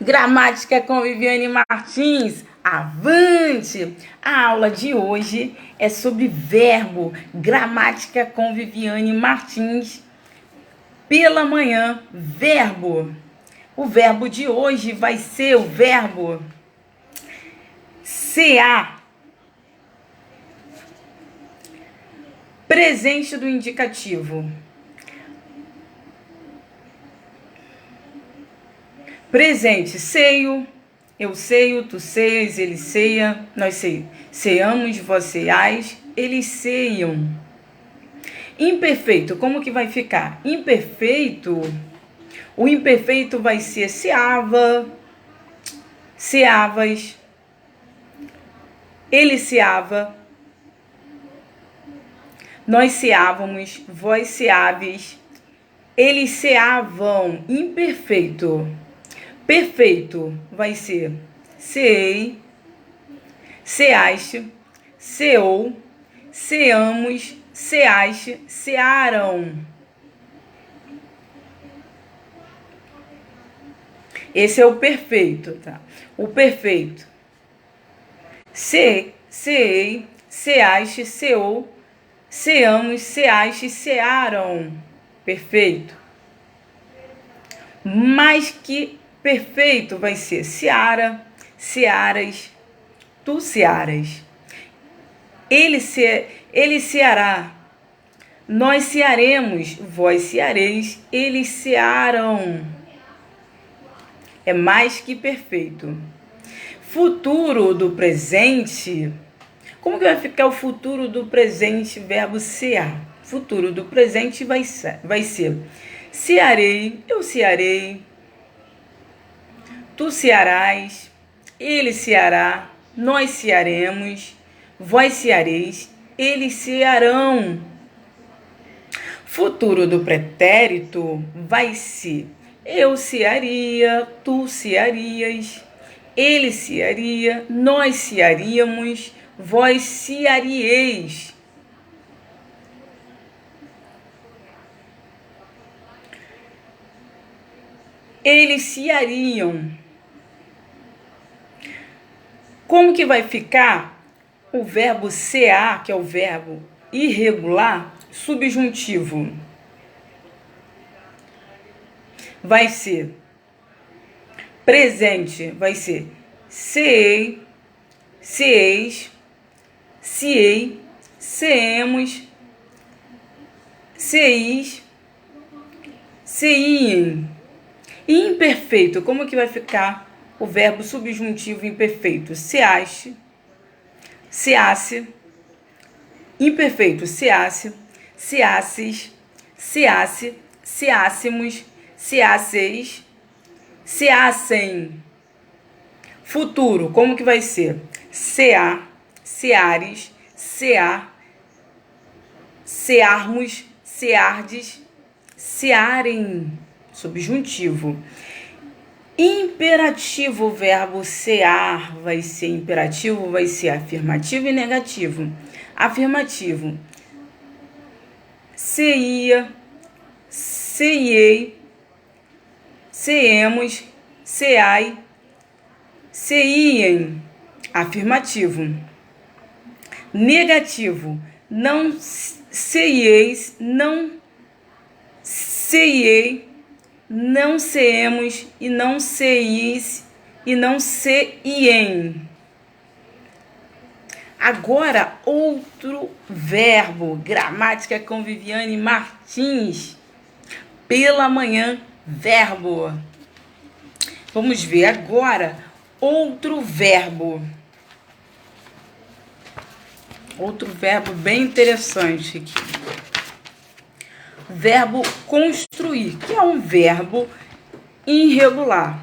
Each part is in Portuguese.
Gramática com Viviane Martins. Avante! A aula de hoje é sobre verbo. Gramática com Viviane Martins. Pela manhã, verbo. O verbo de hoje vai ser o verbo CA. Presente do indicativo. Presente, ceio, eu ceio, tu ceias, ele ceia, nós ceamos, vós ceiais, eles ceiam. Imperfeito, como que vai ficar? Imperfeito, o imperfeito vai ser ceava, ceavas, ele ceava, nós ceávamos, vós ceáveis, eles ceavam. Imperfeito. Perfeito vai ser ceei, ceaste, ceou, ceamos, ceaste, cearam. Esse é o perfeito, tá? O perfeito. Ceei, ceaste, ceou, ceamos, ceaste, cearam. Perfeito. Mais que perfeito vai ser seara, searas, tu searas. Ele ceará, nós cearemos, vós ceareis, eles cearam. É mais que perfeito. Futuro do presente. Como que vai ficar o futuro do presente, verbo cear? Futuro do presente vai ser cearei, eu cearei, tu cearás, ele ceará, nós cearemos, vós ceareis, eles cearão. Futuro do pretérito vai ser eu cearia, tu cearias, ele cearia, nós cearíamos, vós cearieis. Eles ceariam. Como que vai ficar o verbo cear, que é o verbo irregular, subjuntivo? Vai ser presente, vai ser ceei, ceeis, ciei, ceemos, ceis, ceiem. E imperfeito, como que vai ficar o verbo subjuntivo imperfeito? Ceaste, ceasse, imperfeito, ceasse, ceasses, ceasse, ceássemos, ceasseis, ceassem. Futuro, como que vai ser? Cear, ceares, cear, cearmos, ceardes, cearem. Subjuntivo. Imperativo, o verbo cear vai ser imperativo, vai ser afirmativo e negativo. Afirmativo. Ceia, ceiei, ceemos, ceai, ceiem. Afirmativo. Negativo. Não ceieis, não ceiei, não ceemos e não ceis e não ceiem. Agora, outro verbo. Gramática com Viviane Martins. Pela manhã, verbo. Vamos ver agora outro verbo. Outro verbo bem interessante aqui. Verbo construir, que é um verbo irregular.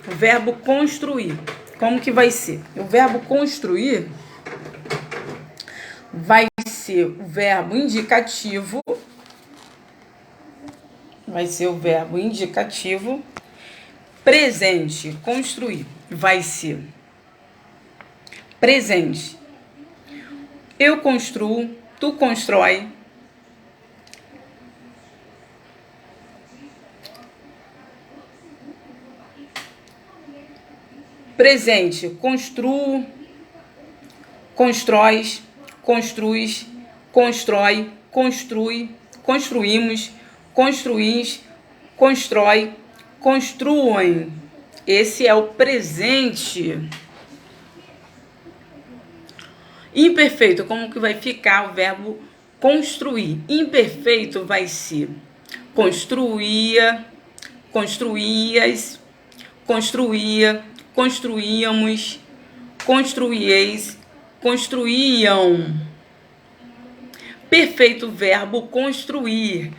O verbo construir, como que vai ser? O verbo construir vai ser o verbo indicativo. Vai ser o verbo indicativo. Presente, construir, vai ser presente. Eu construo, tu constrói. Presente, construo, constróis, construis, constrói, construi, construímos, construís, constrói, construem. Esse é o presente. Imperfeito, como que vai ficar o verbo construir? Imperfeito vai ser construía, construías, construía, construíamos, construíeis, construíam. Perfeito, verbo construir.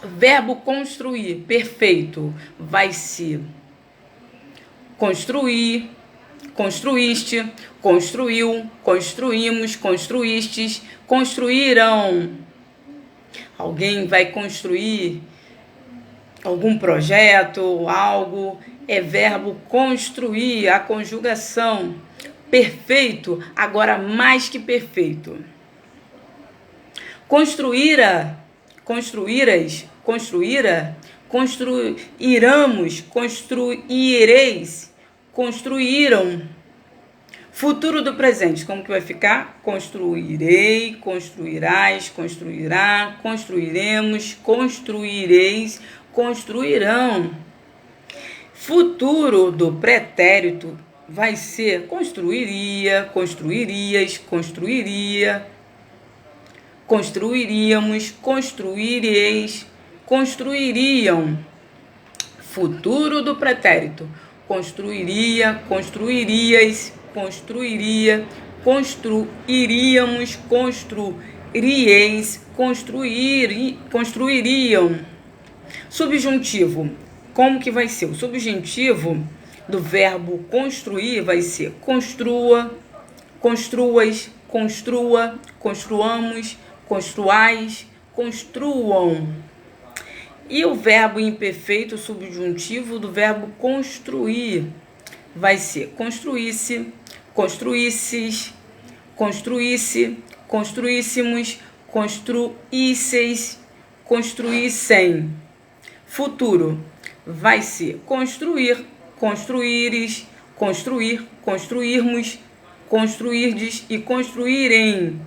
Verbo construir, perfeito, vai ser construir, construíste, construiu, construímos, construístes, construíram. Alguém vai construir algum projeto, algo, é verbo construir, a conjugação. Perfeito, agora mais que perfeito. Construíra, construíras, construíra, construiramos, construireis, construíram. Futuro do presente, como que vai ficar? Construirei, construirás, construirá, construiremos, construireis, construirão. Futuro do pretérito vai ser construiria, construirias, construiria, construiríamos, construireis, construiriam. Futuro do pretérito: construiria, construirias, construiria, construiríamos, construirieis, construiriam. Subjuntivo: como que vai ser? O subjuntivo do verbo construir vai ser construa, construas, construa, construamos, construais, construam. E o verbo imperfeito subjuntivo do verbo construir vai ser construísse, construísses, construísse, construíssemos, construísseis, construíssem. Futuro vai ser construir, construíres, construir, construirmos, construirdes e construírem.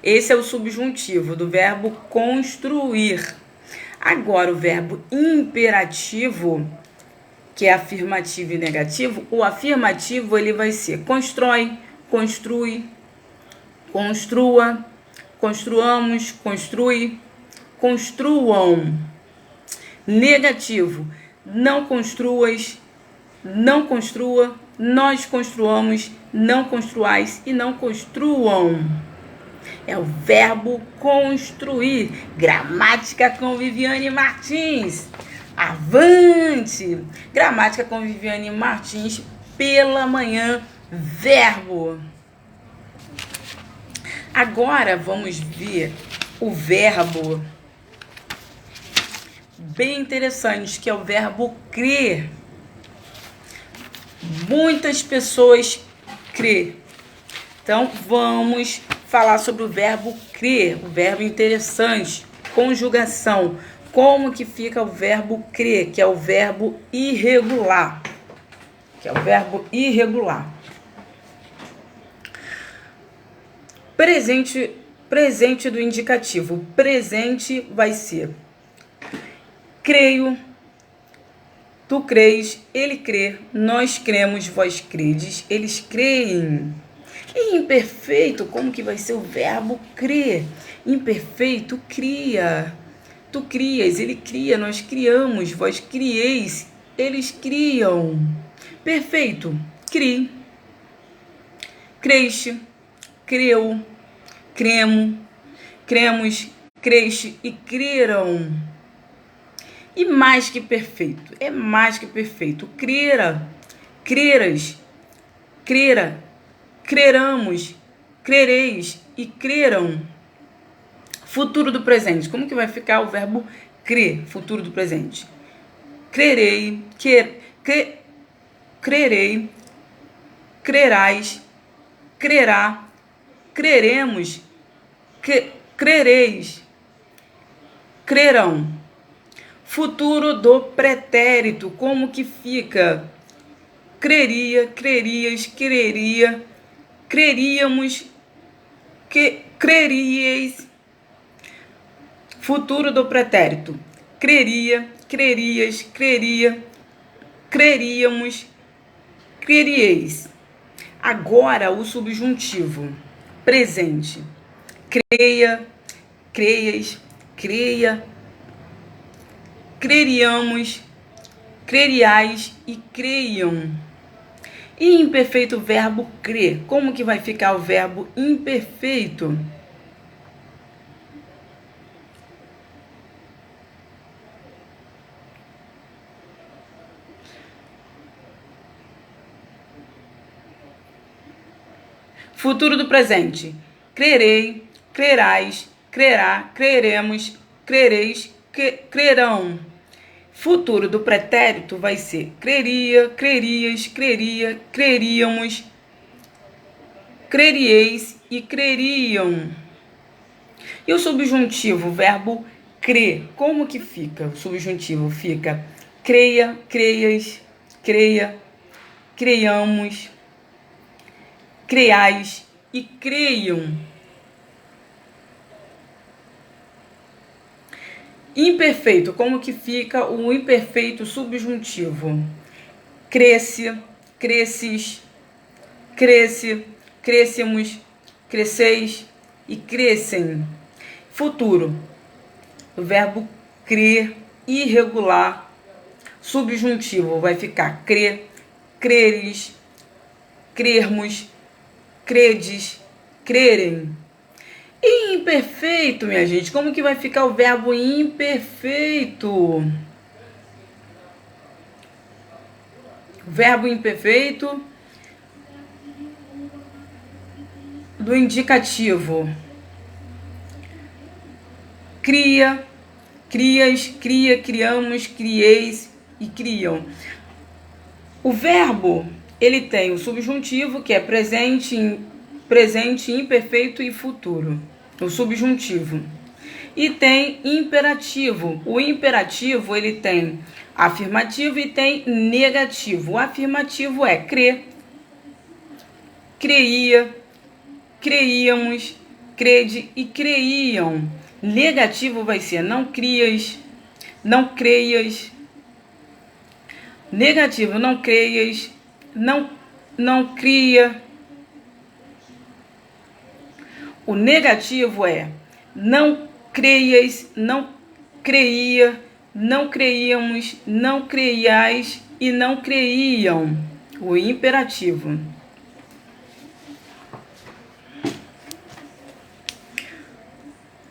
Esse é o subjuntivo do verbo construir. Agora, o verbo imperativo, que é afirmativo e negativo, o afirmativo ele vai ser constrói, construi, construa, construamos, construi, construam. Negativo: não construas, não construa, nós construamos, não construais e não construam. É o verbo construir. Gramática com Viviane Martins. Avante! Gramática com Viviane Martins pela manhã, verbo. Agora vamos ver o verbo bem interessante, que é o verbo crer. Muitas pessoas crê. Então vamos falar sobre o verbo crer, o verbo interessante, conjugação. Como que fica o verbo crer, que é o verbo irregular. Presente do indicativo. Presente vai ser creio, tu crês, ele crê, nós cremos, vós credes, eles creem. E imperfeito, como que vai ser o verbo crer? Imperfeito, cria. Tu crias, ele cria, nós criamos, vós crieis, eles criam. Perfeito, cri, creste, creu, cremo, cremos, creste e creram. E mais que perfeito, é mais que perfeito. Crera, creras, crera, creramos, crereis e creram. Futuro do presente. Como que vai ficar o verbo crer? Futuro do presente. Crerei, crerei, crerais, crerá, creremos, crereis, crerão. Futuro do pretérito, como que fica? Creria, crerias, creria, creríamos, creríeis. Futuro do pretérito. Creria, crerias, creria, creríamos, crerieis. Agora o subjuntivo. Presente. Creia, creias, creia, creriamos, creriais e creiam. E imperfeito verbo crer. Como que vai ficar o verbo imperfeito? Futuro do presente. Crerei, crerás, crerá, creremos, crereis, crerão. Futuro do pretérito vai ser creria, crerias, creria, creríamos, crerieis e creriam. E o subjuntivo, o verbo crer, como que fica? O subjuntivo fica creia, creias, creia, creiamos, creiais e creiam. Imperfeito, como que fica o imperfeito subjuntivo? Cresce, cresces, cresce, crescemos, cresceis e crescem. Futuro, o verbo crer, irregular, subjuntivo vai ficar crer, creres, crermos, credes, crerem. E imperfeito, minha gente, como que vai ficar o verbo imperfeito? O verbo imperfeito do indicativo. Cria, crias, cria, criamos, crieis e criam. O verbo, ele tem o subjuntivo, que é presente, imperfeito e futuro. O subjuntivo. E tem imperativo. O imperativo, ele tem afirmativo e tem negativo. O afirmativo é crer, creia, creíamos, crede e creiam. Negativo vai ser não crias, não creias. Negativo, não creias, não cria. O negativo é não creias, não creia, não creíamos, não creiais e não creiam. O imperativo.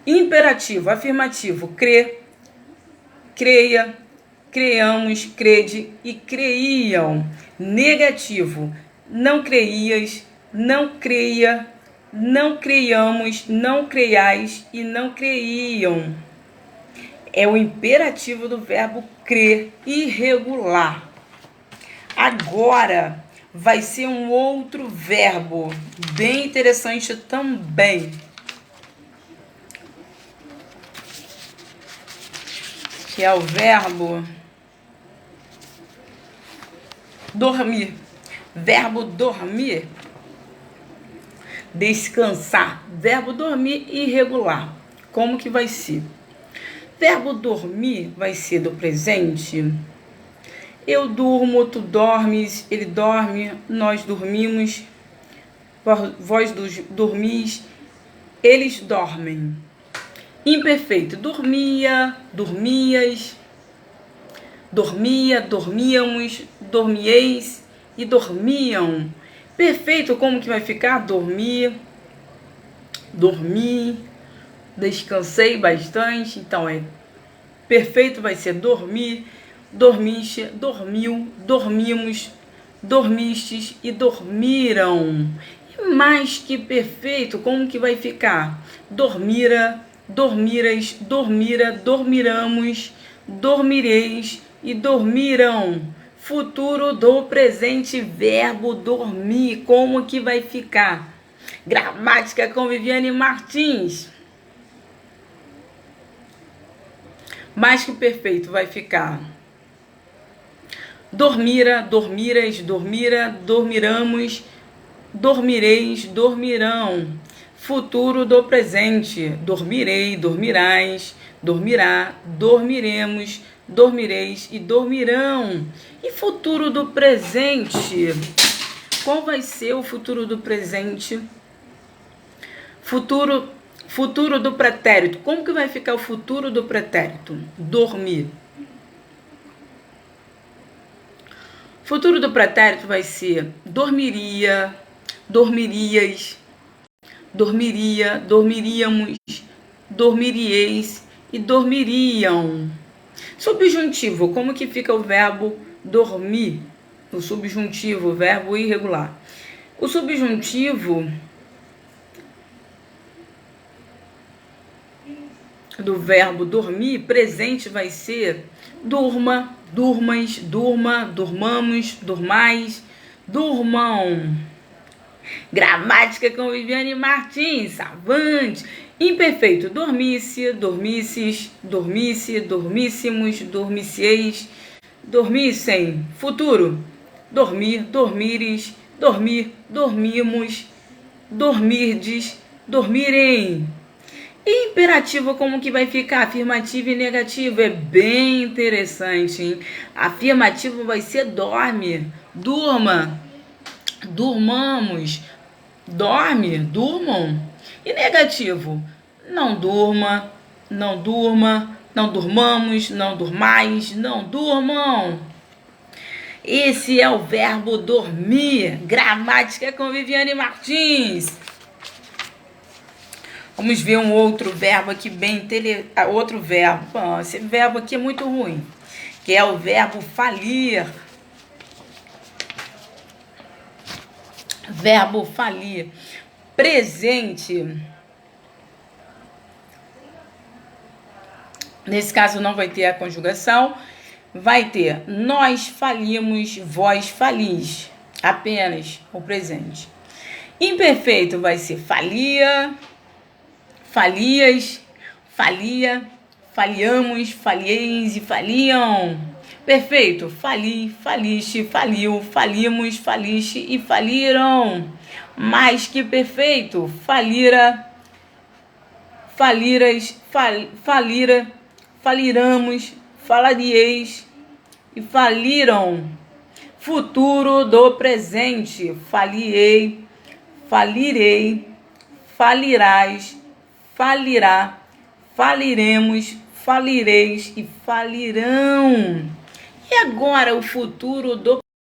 Imperativo, afirmativo, crê, creia, creiamos, crede e creiam. Negativo, não creias, não creia, não creiamos, não creiais e não creiam. É o imperativo do verbo crer, irregular. Agora vai ser um outro verbo, bem interessante também. Que é o verbo dormir. Verbo dormir. Descansar. Verbo dormir irregular. Como que vai ser? Verbo dormir vai ser do presente. Eu durmo, tu dormes, ele dorme, nós dormimos, vós dormis, eles dormem. Imperfeito. Dormia, dormias, dormia, dormíamos, dormieis e dormiam. Perfeito, como que vai ficar? Dormir, dormi, descansei bastante. Então, perfeito vai ser dormir, dormiste, dormiu, dormimos, dormistes e dormiram. E mais que perfeito, como que vai ficar? Dormira, dormiras, dormira, dormiramos, dormireis e dormiram. Futuro do presente, verbo dormir. Como que vai ficar? Gramática com Viviane Martins. Mais que perfeito vai ficar dormira, dormiras, dormira, dormiramos, dormireis, dormirão. Futuro do presente: dormirei, dormirás, dormirá, dormiremos, dormireis e dormirão. E futuro do presente: qual vai ser o futuro do presente? Futuro do pretérito. Como que vai ficar o futuro do pretérito? Dormir. Futuro do pretérito vai ser dormiria, dormirias, dormiria, dormiríamos, dormirieis e dormiriam. Subjuntivo, como que fica o verbo dormir? O subjuntivo, verbo irregular. O subjuntivo do verbo dormir, presente, vai ser durma, durmas, durma, durmamos, durmais, durmão. Gramática com Viviane Martins, avante. Imperfeito: dormisse, dormisses, dormisse, dormíssimos, dormicieis, dormissem. Futuro: dormir, dormires, dormir, dormimos, dormirdes, dormirem. E imperativo, como que vai ficar? Afirmativo e negativo. É bem interessante, hein? Afirmativo vai ser dorme, durma, durmamos, dorme, durmam. E negativo: não durma, não durma, não durmamos, não durmais, não durmam. Esse é o verbo dormir. Gramática com Viviane Martins. Vamos ver um outro verbo aqui outro verbo. Bom, esse verbo aqui é muito ruim, que é o verbo falir. Verbo falir. Presente. Nesse caso não vai ter a conjugação. Vai ter nós falimos, vós falis. Apenas o presente. Imperfeito vai ser falia, falias, falia, faliamos, falieis e faliam. Perfeito: fali, faliste, faliu, falimos, faliste e faliram. Mais que perfeito: falira, faliras, falira, faliramos, falarieis e faliram. Futuro do presente: faliei, falirei, falirás, falirá, faliremos, falireis e falirão. E agora o futuro do